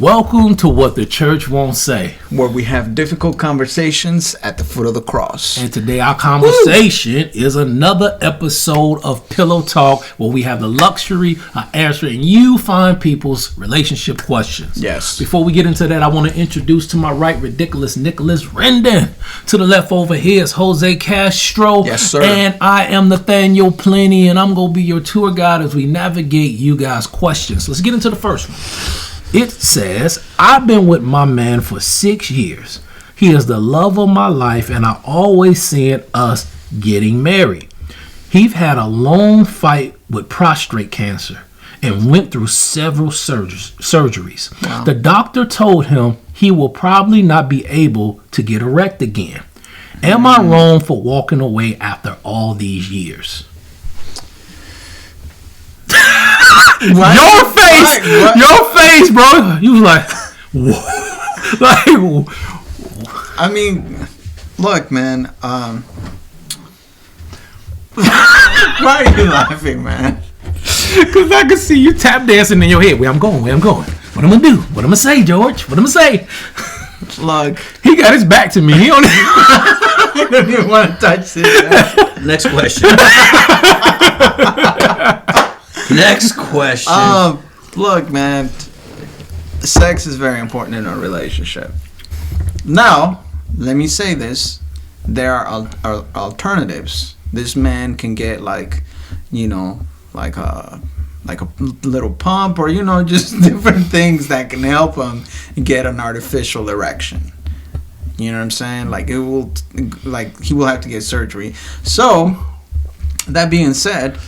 Welcome to What the Church Won't Say, where we have difficult conversations at the foot of the cross. And today our conversation is another episode of Pillow Talk, where we have the luxury of answering you fine people's relationship questions. Yes. Before we get into that, I want to introduce to my right, Ridiculous Nicholas Rendon. To the left over here is Jose Castro. Yes, sir. And I am Nathaniel Plenty, and I'm going to be your tour guide as we navigate you guys' questions. Let's get into the first one. It says, I've been with my man for 6 years. He is the love of my life, and I always seen us getting married. He's had a long fight with prostate cancer and went through several surgeries. Wow. The doctor told him he will probably not be able to get erect again. Am I wrong for walking away after all these years? What? Your face, bro. You was like, what? Like, I mean, look, man. Why are you laughing, man? Because I can see you tap dancing in your head. Where I'm going. What I'm going to do? What I'm going to say, George? What I'm going to say? Look. He got his back to me. He don't I don't even want to touch this. Next question. Next question. Look, man. Sex is very important in a relationship. Now, let me say this. There are alternatives. This man can get like a little pump, or just different things that can help him get an artificial erection. You know what I'm saying? Like he will have to get surgery. So, that being said,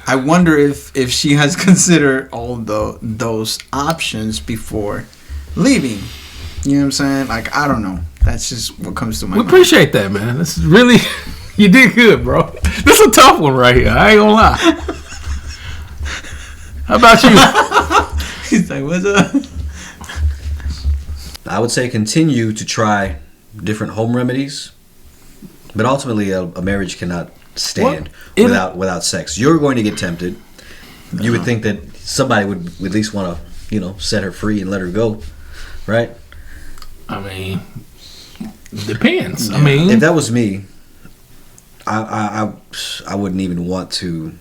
I wonder if she has considered all those options before leaving. You know what I'm saying? Like, I don't know. That's just what comes to my mind. We appreciate that, man. This is really, you did good, bro. This is a tough one right here. I ain't gonna lie. How about you? He's like, what's up? I would say continue to try different home remedies, but ultimately a marriage cannot stand without sex. You're going to get tempted. You would think that somebody would at least want to, set her free and let her go, right? I mean, depends. Yeah. I mean, if that was me, I wouldn't even want to.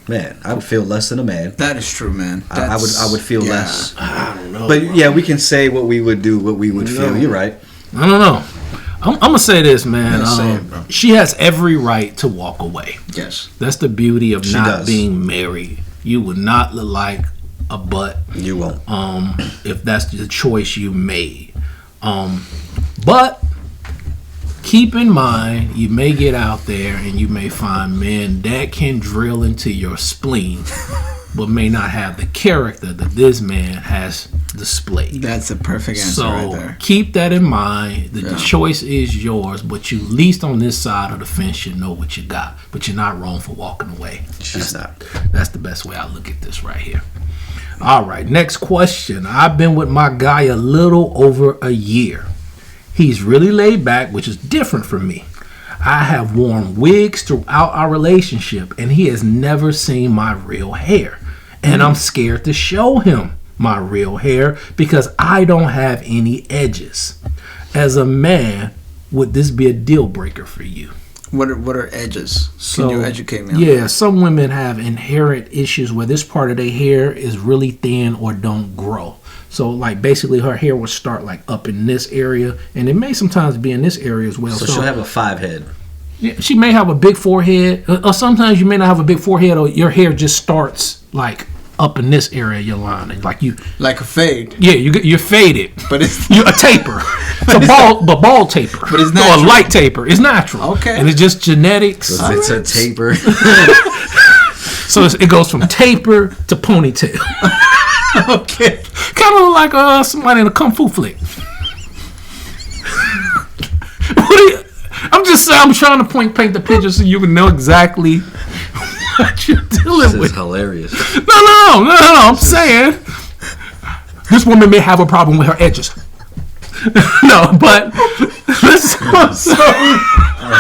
Man, I would feel less than a man. That is true, man. I would feel less. I don't know. But yeah, we can say what we would do, what we would feel. You're right. I don't know. I'm gonna say this, man. Yeah, say it, bro. She has every right to walk away. Yes. That's the beauty of She not does. being married. You would not look like a butt. You won't. If that's the choice you made. But keep in mind, you may get out there and you may find men that can drill into your spleen, but may not have the character that this man has displayed. That's a perfect answer right So there. keep that in mind. The choice is yours, but you, at least on this side of the fence, should know what you got. But you're not wrong for walking away. She's not. That's the best way I look at this right here. All right, next question. I've been with my guy a little over a year. He's really laid back, which is different from me. I have worn wigs throughout our relationship, and he has never seen my real hair. And I'm scared to show him my real hair because I don't have any edges. As a man, would this be a deal breaker for you? What are edges? Can you educate me on Yeah, some women have inherent issues where this part of their hair is really thin or don't grow. So, like, basically her hair will start, like, up in this area, and it may sometimes be in this area as well. So she'll have a 5 head. Yeah, she may have a big forehead, or sometimes you may not have a big forehead, or your hair just starts, like, up in this area of your line. Like like a fade. Yeah, you're faded. But it's you're a taper. It's a bald taper. But it's or natural. a light taper. It's natural. Okay. And it's just genetics. So it's a taper. So it goes from taper to ponytail. Okay. Kind of like somebody in a kung fu flick. I'm just saying, I'm trying to paint the picture so you can know exactly what you're dealing This with. is hilarious. No. I'm saying this woman may have a problem with her edges. No, but let's.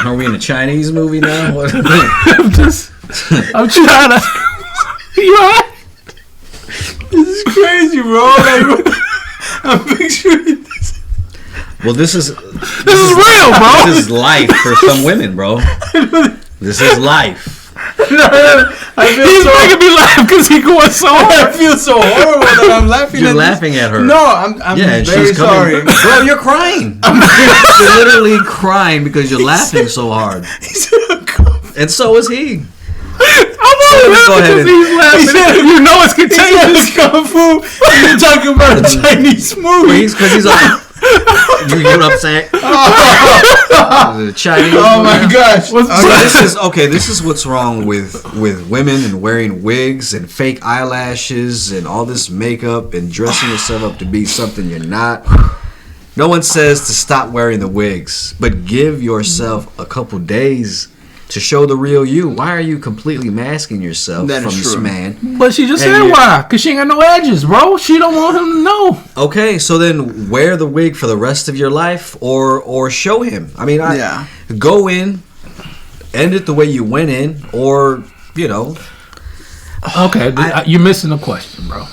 Are we in a Chinese movie now? What? I'm trying to. You all right? This is crazy, bro. Like, I'm picturing this. Well, this is real, bro. This is life for some women, bro. This is life. He's making me laugh because he's going so hard. I feel so horrible that I'm laughing. You're laughing at her. No, I'm very sorry. Bro, you're crying. You're literally crying because you're laughing so hard. And so is he. I'm only laughing because he's laughing. You know it's contagious. Kung Fu. You're talking about a Chinese movie. Because he's like, you know what I'm saying? Chinese. Oh my gosh. This is what's wrong with women and wearing wigs and fake eyelashes and all this makeup and dressing yourself up to be something you're not. No one says to stop wearing the wigs, but give yourself a couple days to show the real you. Why are you completely masking yourself from this man? But she just said why. Because she ain't got no edges, bro. She don't want him to know. Okay, so then wear the wig for the rest of your life or show him. I mean, go in, end it the way you went in, or, you know. Okay, you're missing the question, bro.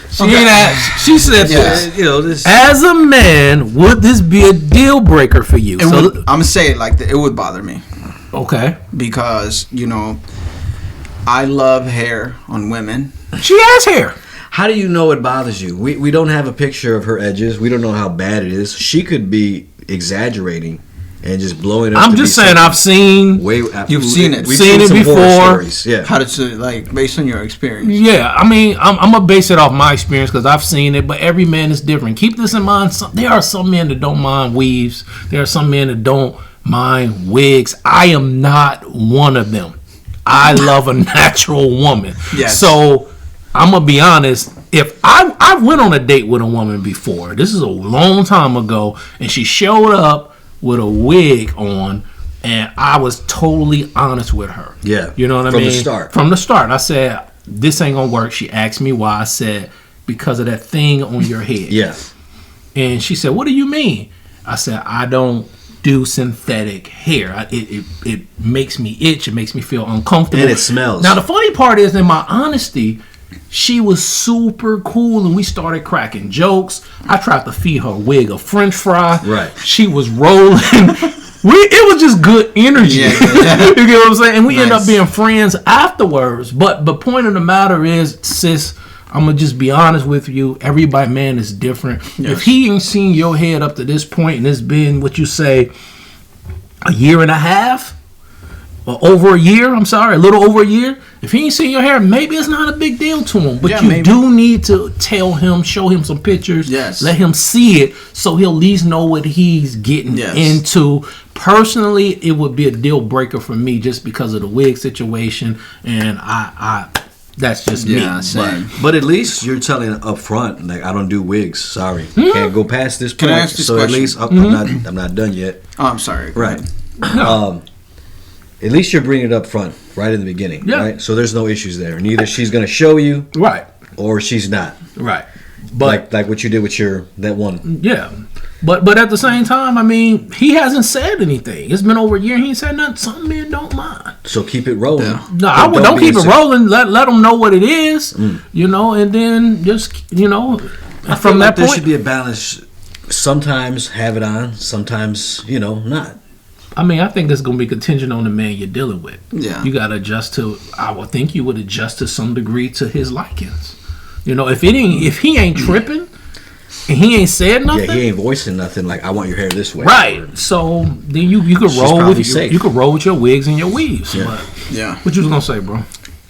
She said this. You know, this. As a man, would this be a deal breaker for you? I'm going to say it like that. It would bother me. Okay. Because, you know, I love hair on women. She has hair. How do you know it bothers you? We don't have a picture of her edges. We don't know how bad it is. She could be exaggerating and just blowing it up. I'm just saying I've seen. You've seen it. We've seen it before. Yeah. How does it, like, based on your experience? Yeah. I mean, I'm going to base it off my experience because I've seen it, but every man is different. Keep this in mind. There are some men that don't mind weaves. There are some men that don't mind wigs. I am not one of them. I love a natural woman. Yes. So I'm gonna be honest. If I went on a date with a woman before, this is a long time ago, and she showed up with a wig on, and I was totally honest with her. Yeah. You know what I mean? From the start. I said, this ain't gonna work. She asked me why. I said, because of that thing on your head. Yeah. And she said, what do you mean? I said, I don't do synthetic hair. It makes me itch. It makes me feel uncomfortable. And it smells. Now, the funny part is, in my honesty, she was super cool, and we started cracking jokes. I tried to feed her wig a French fry. Right. She was rolling. It was just good energy. Yeah. You get what I'm saying? And we end Nice. up being friends afterwards. But the point of the matter is, sis, I'm going to just be honest with you. Everybody, man, is different. Yes. If he ain't seen your head up to this point, and it's been, what you say, a year and a half, or over a year, a little over a year, if he ain't seen your hair, maybe it's not a big deal to him. But you do need to tell him, show him some pictures, let him see it, so he'll at least know what he's getting into. Personally, it would be a deal breaker for me just because of the wig situation, and I that's just me. But at least you're telling up front, like, I don't do wigs. Sorry, can't go past this point. Can I ask this so question? At least I'm not done yet. Oh, I'm sorry. Right. At least you're bringing it up front, right in the beginning. Yeah. Right. So there's no issues there. And either she's going to show you, right, or she's not. Right. But like what you did with that one. Yeah. But at the same time, I mean, he hasn't said anything. It's been over a year. He ain't said nothing. Some men don't mind. So keep it rolling. Yeah. No, I don't keep it rolling. Let them know what it is, you know, and then just, you know, from that point. There should be a balance. Sometimes have it on, sometimes, you know, not. I mean, I think it's going to be contingent on the man you're dealing with. Yeah. You got to adjust to, I would think you would adjust to some degree to his likings. You know, if he ain't tripping, and he ain't said nothing. Yeah, he ain't voicing nothing like, I want your hair this way. Right. So then you could roll with you could roll with your wigs and your weaves. Yeah. But what you was gonna say, bro?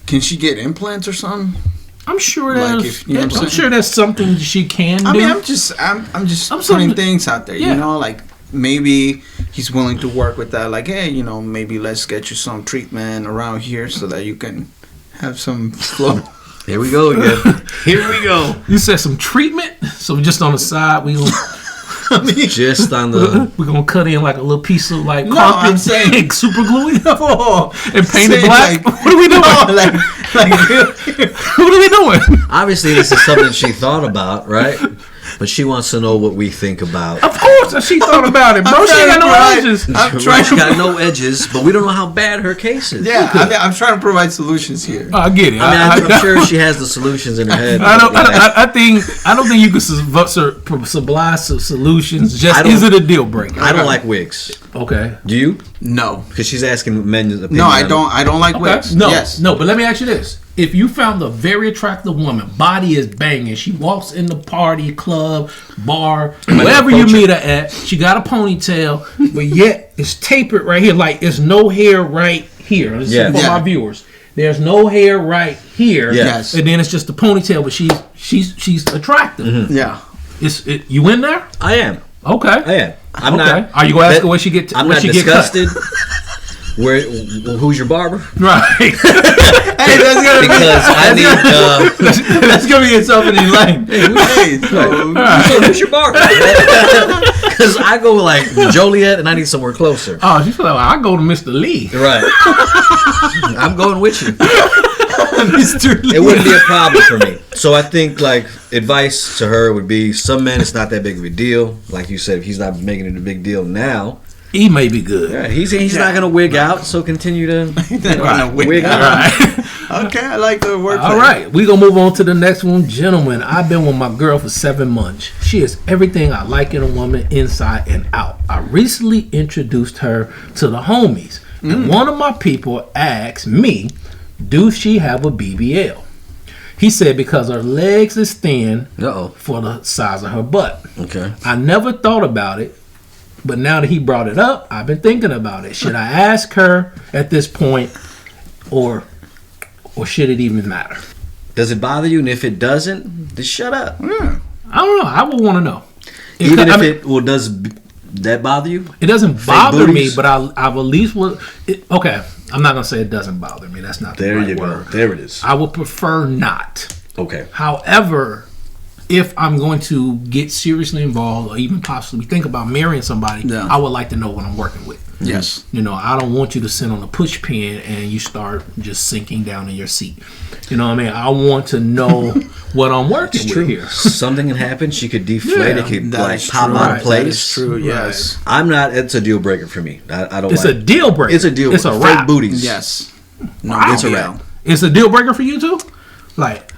Can she get implants or something? I'm sure there's something she can do. I mean, I'm just putting things out there. Yeah. You know, like maybe he's willing to work with that. Like, hey, you know, maybe let's get you some treatment around here so that you can have some flow. Here we go again. Here we go. You said some treatment, so just on the side we gonna just on the we're gonna cut in like a little piece of like carpet, I'm saying super glue it and paint it Like, black. What are we doing? Like what are we doing? Obviously, this is something she thought about, right? But she wants to know what we think about. Of course, she thought about it, bro. She ain't got no edges. I'm trying She got no edges, but we don't know how bad her case is. Yeah, I'm trying to provide solutions here. I get it. I'm sure she has the solutions in her head. I don't think you can supply solutions. Just is it a deal breaker? I don't like wigs. Okay. Do you? No, Because she's asking men's opinion. no, I don't. I don't like wigs. No, Yes. no. But let me ask you this: if you found a very attractive woman, body is banging, she walks in the party, club, bar, wherever you meet her at, she got a ponytail, but yet it's tapered right here, like it's no hair right here. This is for my viewers. There's no hair right here. Yes. And then it's just a ponytail, but she's attractive. Mm-hmm. Yeah. You in there? I am. Okay. I am. I'm not. Are you gonna ask her where she get? I'm where not she disgusted. Who's your barber? Right. Hey, that's gonna Because I need. That's gonna be its opening line. Hey, So who's your barber? Because I go like Joliet, and I need somewhere closer. Oh, she's like, I go to Mr. Lee. Right. I'm going with you. Mr. Lee. It wouldn't be a problem for me. So I think like advice to her would be: some men, it's not that big of a deal. Like you said, if he's not making it a big deal now, he may be good. yeah, he's not gonna wig out. So continue to wig out. Right. Okay, I like the word. All right, we gonna move on to the next one, gentlemen. I've been with my girl for 7 months. She is everything I like in a woman, inside and out. I recently introduced her to the homies, and one of my people asked me, "Do she have a BBL?" He said because her legs is thin for the size of her butt. Okay. I never thought about it, but now that he brought it up, I've been thinking about it. Should I ask her at this point, or should it even matter? Does it bother you? And if it doesn't, then shut up. I don't know. I would want to know. Does that bother you? It doesn't bother me, but I've at least okay. I'm not gonna say it doesn't bother me. That's not the right word. There it is. I would prefer not. Okay. However, if I'm going to get seriously involved or even possibly think about marrying somebody, I would like to know what I'm working with. Yes. You know, I don't want you to sit on a push pin and you start just sinking down in your seat. You know what I mean? I want to know what I'm working with here. Something can happen. She could deflate. It could like pop out of place. That is true. Yes. I'm not. It's a deal breaker for me. I don't. It's like a deal breaker. It's a deal breaker. It's a Fake wrap. booties. Yes. No, it's a wrap. It's a deal breaker for you too. Like,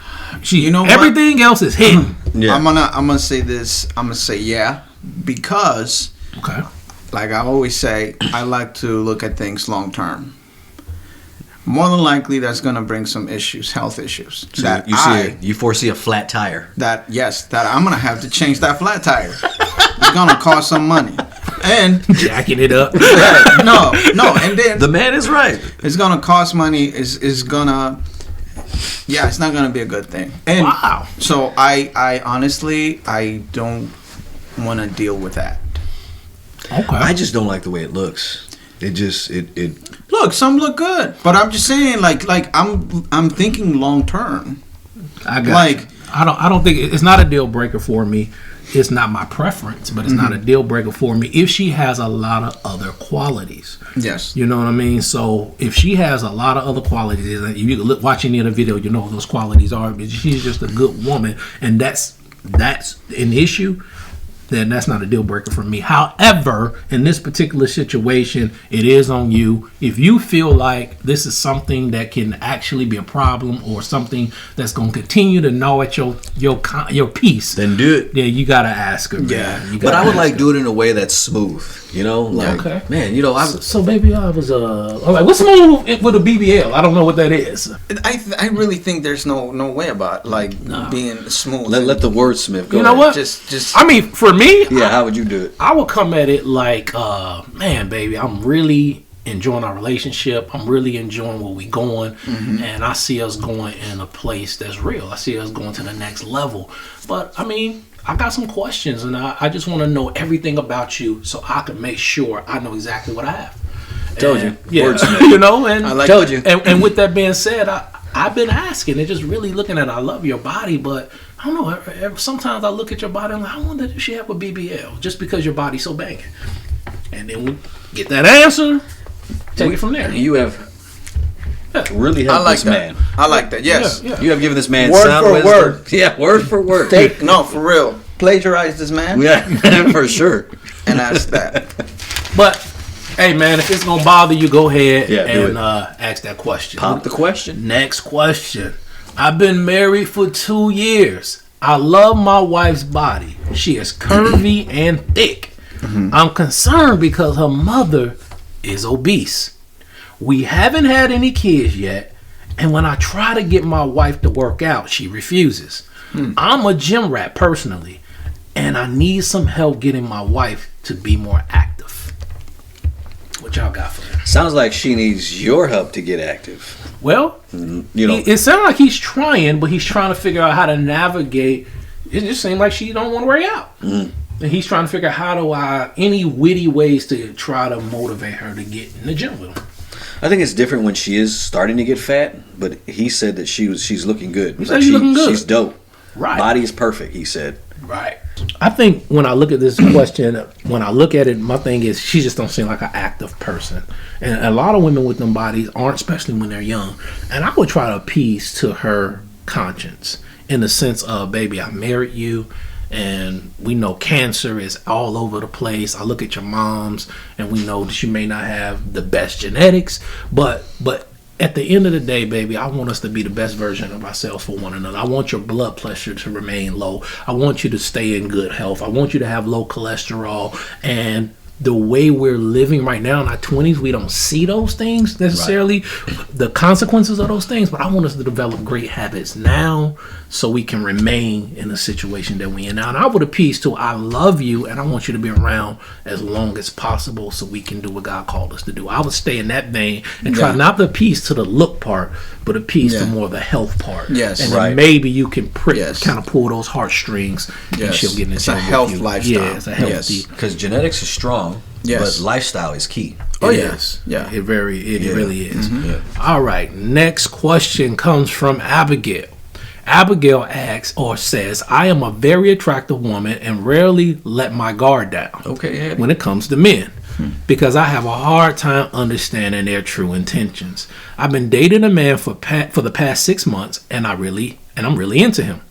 You know what? everything else is hidden. Yeah. I'm gonna say this. I'm gonna say yeah, because Okay. like I always say, I like to look at things long term. More than likely, that's gonna bring some issues, health issues. So you foresee a flat tire. That I'm gonna have to change that flat tire. It's gonna cost some money, and Jacking it up. no, and then The man is right. it's gonna cost money. Is gonna, yeah, it's not gonna be a good thing. And Wow. so I honestly I don't want to deal with that. Okay. I just don't like the way it looks. It Look, some look good, but I'm just saying, like I'm thinking long term. I got you. I don't think it's not a deal breaker for me. It's not my preference, but it's not a deal breaker for me if she has a lot of other qualities. Yes. You know what I mean? So if she has a lot of other qualities, and you look watch any of the video, you know what those qualities are. But she's just a good woman, and that's an issue. Then that's not a deal breaker for me. However, in this particular situation, it is on you. If you feel like this is something that can actually be a problem or something that's going to continue to gnaw at your peace, then do it. Yeah, you gotta ask her. Yeah. man. You But gotta I would ask like her. do it in a way that's smooth. You know, like Okay. man, you know, So baby, I was all right. What's the move with a BBL? I don't know what that is. I really think there's no way about being smooth. let the wordsmith go. You know what? Just I mean, for me, Yeah, how would you do it? I would come at it like, man, baby, I'm really enjoying our relationship. I'm really enjoying where we going, and I see us going in a place that's real. I see us going to the next level. But I mean, I got some questions, and I just want to know everything about you so I can make sure I know exactly what I have. Told And, you. yeah, Wordsmith. you know, and I like Told you. And with that being said, I've been asking and just really looking at. I love your body, but I don't know. Sometimes I look at your body and I'm like, I wonder if she have a BBL just because your body's so banging. And then we get that answer, take it from there. You have really I helped like this that. man. I like that. Yes. Yeah. You have given this man Word sound for wisdom. word. Yeah, word for word. No, for real. plagiarize this man Yeah, for sure. and ask that. But hey, man, if it's gonna bother you, go ahead and do ask that question. Pop the question. Next question. I've been married for 2 years. I love my wife's body. She is curvy and thick. I'm concerned because her mother is obese. We haven't had any kids yet, and when I try to get my wife to work out, she refuses. I'm a gym rat personally, and I need some help getting my wife to be more active. What y'all got for me? Sounds like she needs your help to get active. Well, it sounds like he's trying, but he's trying to figure out how to navigate. It just seems like she don't want to work out. And he's trying to figure out any witty ways to try to motivate her to get in the gym with him. I think it's different when she is starting to get fat, but he said that she's looking good. He said she's looking good. She's dope. Right. Body is perfect, he said. Right. I think when I look at this question, when I look at it, my thing is she just don't seem like an active person. And a lot of women with them bodies aren't, especially when they're young. And I would try to appease to her conscience in the sense of, baby, I married you. And we know cancer is all over the place. I look at your moms, and we know that you may not have the best genetics, but at the end of the day, baby, I want us to be the best version of ourselves for one another. I want your blood pressure to remain low. I want you to stay in good health. I want you to have low cholesterol. And the way we're living right now in our 20s, we don't see those things necessarily, the consequences of those things, but I want us to develop great habits now so we can remain in the situation that we're in now. And I would appease to, I love you and I want you to be around as long as possible so we can do what God called us to do. I would stay in that vein and try not to appease to the look part, but appease to more of the health part. Yes. And then maybe you can kind of pull those heartstrings and she'll get in It's a health lifestyle. Yeah, it's a healthy. Because genetics is strong, but lifestyle is key. Yes. Yeah. It really is. All right. Next question comes from Abigail. Abigail asks or says, I am a very attractive woman and rarely let my guard down when it comes to men because I have a hard time understanding their true intentions. I've been dating a man for the past 6 months and I'm really into him.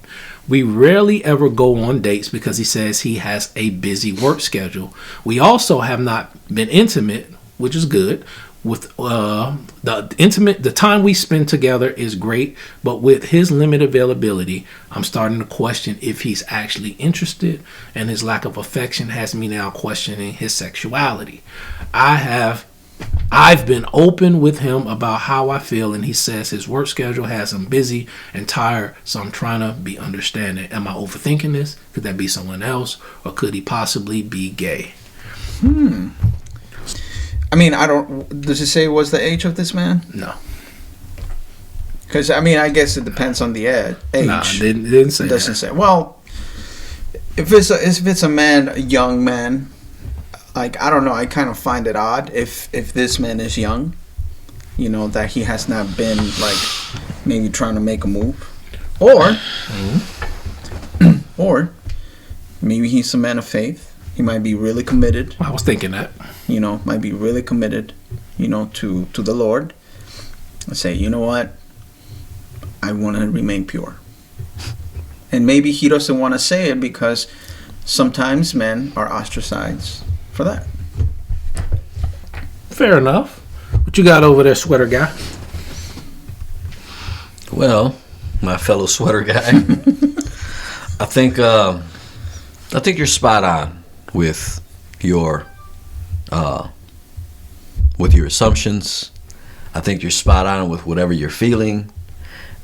We rarely ever go on dates because he says he has a busy work schedule. We also have not been intimate, which is good. With the time we spend together is great, but with his limited availability, I'm starting to question if he's actually interested, and his lack of affection has me now questioning his sexuality. I've been open with him about how I feel, and he says his work schedule has him busy and tired, so I'm trying to be understanding. Am I overthinking this? Could that be someone else, or could he possibly be gay? I mean, does it say what's the age of this man? No. Because, I mean, I guess it depends on the age. Nah, it didn't say it doesn't say. Well, if it's a young man, like, I don't know, I kind of find it odd if this man is young, that he has not been, like, maybe trying to make a move. Or maybe he's a man of faith. He might be really committed. I was thinking that. Might be really committed, to the Lord. And say, you know what? I want to remain pure. And maybe he doesn't want to say it because sometimes men are ostracized for that. Fair enough. What you got over there, sweater guy? Well, my fellow sweater guy, I think you're spot on with your assumptions. I think you're spot on with whatever you're feeling,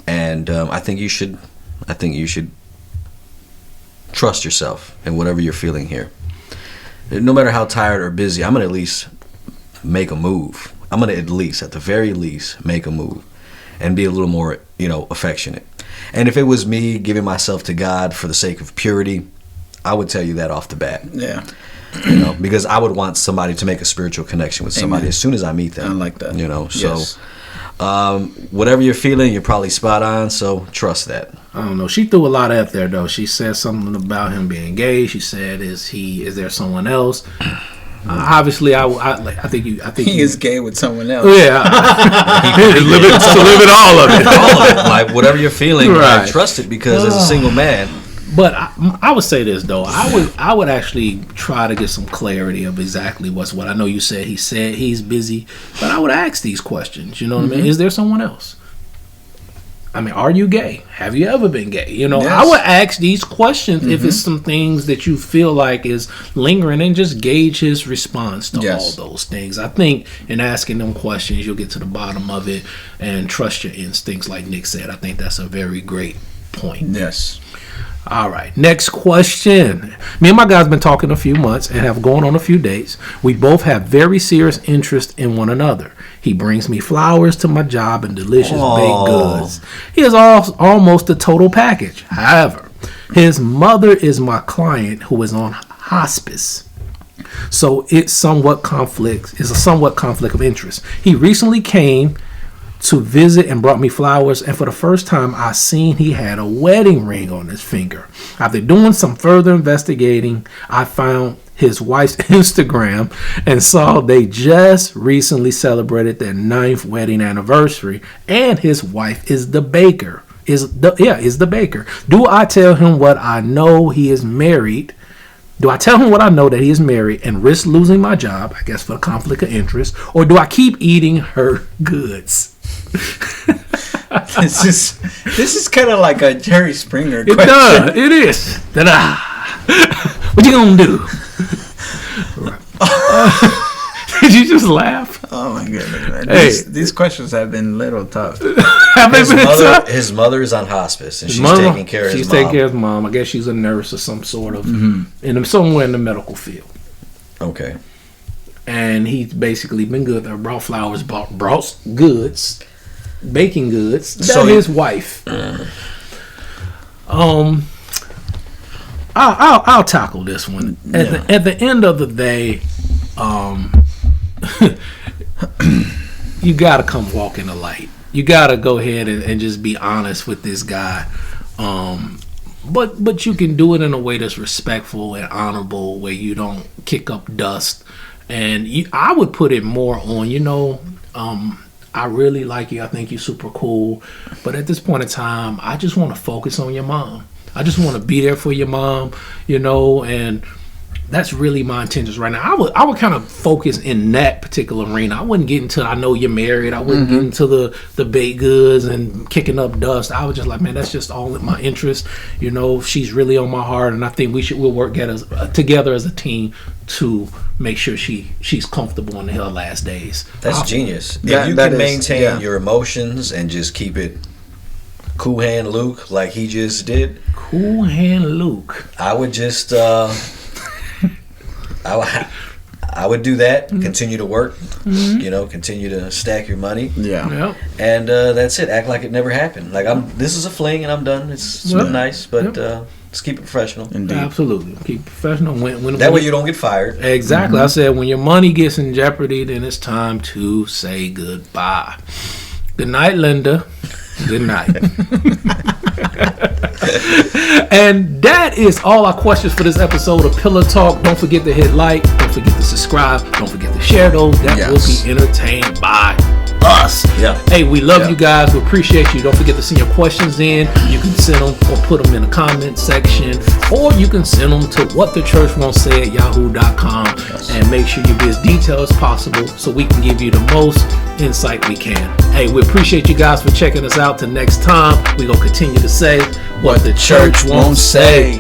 and I think you should trust yourself in whatever you're feeling here. No matter how tired or busy, I'm gonna at least make a move. I'm gonna at the very least, make a move and be a little more, affectionate. And if it was me giving myself to God for the sake of purity, I would tell you that off the bat. Yeah. Because I would want somebody to make a spiritual connection with somebody as soon as I meet them. I like that. So whatever you're feeling, you're probably spot on, so trust that. I don't know. She threw a lot out there, though. She said something about him being gay. She said, "Is there someone else?" Obviously, I think he is gay with someone else. Yeah, live it all of it. Like whatever you're feeling, right. trust it, because as a single man, But I would say this though. I would actually try to get some clarity of exactly what's what. I know you said he's busy, but I would ask these questions. You know what I mean? Is there someone else? I mean, are you gay? Have you ever been gay? You know, Yes. I would ask these questions if it's some things that you feel like is lingering, and just gauge his response to Yes. all those things. I think in asking them questions, you'll get to the bottom of it and trust your instincts, like Nick said. I think that's a very great point. Yes. All right, next question. Me and my guy's been talking a few months and have gone on a few dates. We both have very serious interest in one another. He brings me flowers to my job and delicious baked goods. He is almost a total package. However, his mother is my client who is on hospice. So it's a somewhat conflict of interest. He recently came to visit and brought me flowers, and for the first time I seen he had a wedding ring on his finger. After doing some further investigating, I found his wife's Instagram and saw they just recently celebrated their 9th wedding anniversary, and his wife is the baker. Is the baker. Do I tell him what I know he is married? Do I tell him what I know that he is married and risk losing my job, I guess for a conflict of interest, or do I keep eating her goods? This is kind of like a Jerry Springer It question. does. It is. What you gonna do? Did you just laugh? Oh my goodness, man. Hey. These questions have been a little tough. Have they been tough? His mother is on hospice, and she's Mama- taking care of his She's mom. taking care of his mom. I guess she's a nurse or some sort of somewhere in the medical field. Okay. And he's basically been good. They brought flowers, brought goods, baking goods. That's So his wife. I'll tackle this one. At the end of the day, you gotta come walk in the light. You gotta go ahead and just be honest with this guy. But you can do it in a way that's respectful and honorable, where you don't kick up dust. And I would put it more on, I really like you. I think you're super cool. But at this point in time, I just want to focus on your mom. I just want to be there for your mom, and that's really my intentions right now. I would kind of focus in that particular arena. I wouldn't get into I know you're married. I wouldn't get into the baked goods and kicking up dust. I was just like, man, that's just all in my interest. She's really on my heart, and I think we'll work together as a team to make sure she's comfortable in her last days. That's genius. If That- you that can is- maintain yeah. your emotions and just keep it cool hand Luke like he just did, Cool hand Luke. I would just I would do that. Continue to work. Continue to stack your money. Yeah. Yep. And that's it. Act like it never happened. Like this is a fling and I'm done. It's Well, been nice, but let's keep it professional. Indeed. Absolutely. Keep it professional. When That way you don't get fired. Exactly. I said when your money gets in jeopardy, then it's time to say goodbye. Good night, Linda. Good night. And that is all our questions for this episode of Pillow Talk. Don't forget to hit like. Don't forget to subscribe. Don't forget to share those. That Yes. will be entertained by us. Yeah. Hey, we love Yeah. you guys. We appreciate you. Don't forget to send your questions in. You can send them or put them in the comment section, or you can send them to whatthechurchwontsay at yahoo.com. And make sure you be as detailed as possible so we can give you the most insight we can. Hey, we appreciate you guys for checking us out. Till next time, we're going to continue to say what the church won't say.